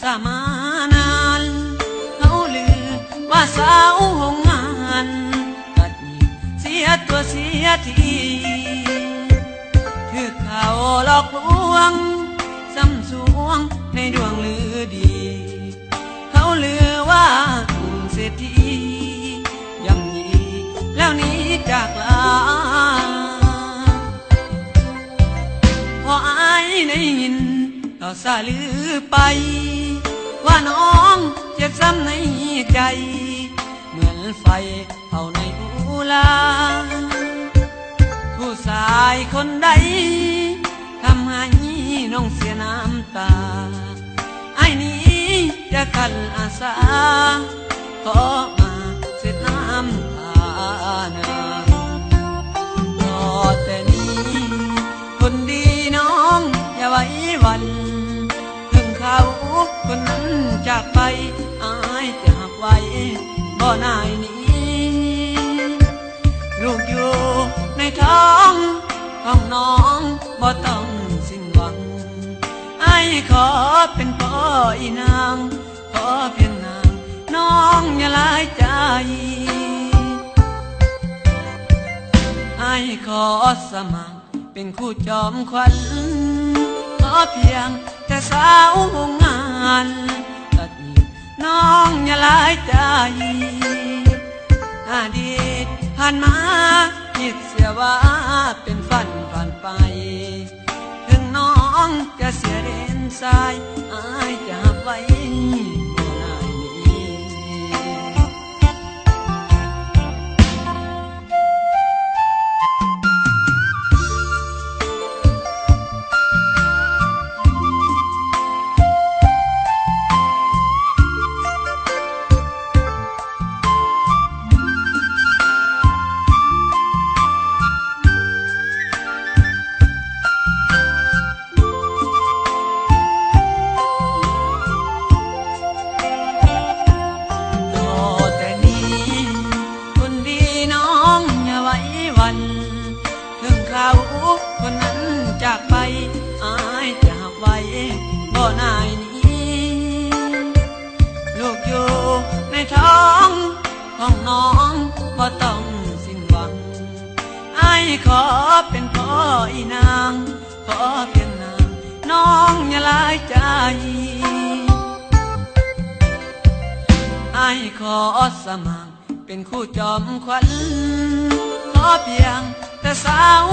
สามานานเขาลือว่าสาวหงงานตัดหยิบเสียตัวเสียทีถือเขาหลอกลวงซ้ำสวงในดวงลือดีเขาลือว่าเศรษฐีย่ำยีแล้วนี้จากลาพออายได้ยินก็สาลือไปว่าน้องเจ็บซ้ำในใจเหมือนไฟเผาในอุลาผู้ชายคนใดทำให้น้องเสียน้ำตาไอ้นี้จะขันอาสาขอมาเสร็จน้ำตาหนาต่อแต่นี้คนดีน้องอย่าไว้วันถึงเขาคนนั้นจากไปอายจะหักไว้บ่นายนี้ลูกอยู่ในท้องของน้องบ่ต้องสิ้นหวังไอ้ขอเป็นพ่ออีนางขอเพียงนางน้องอย่าลายใจไอ้ขอสมัครเป็นคู่จอมขวัญขอเพียงแต่สาวงานตัดหยิบน้องอย่าลายใจอดีตผ่านมาคิดเสียว่าเป็นฝันผ่านไปถึงน้องจะเสียเด่นสายอายจะหักไว้บ่นายนี้คนนั้นจากไปอายจะหักไว้บ่นายนี้ลูกอยู่ในท้องของน้องบ่ต้องสิ้นหวังอายขอเป็นพ่ออีนางขอเพียงนางน้องอย่าลายใจอายขอสมัครเป็นคู่จอมขวัญขอเพียงแต่สาว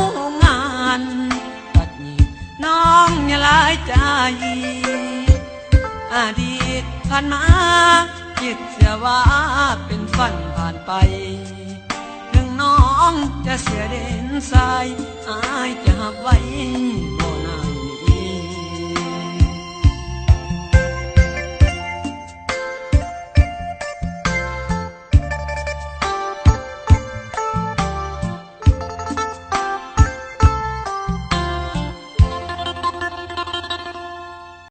งานตัดหยิบน้องอย่าลายใจอดีตผ่านมาคิดเสียว่าเป็นฝันผ่านไปถึงน้องจะเสียเด่นสายอายจะหักไว้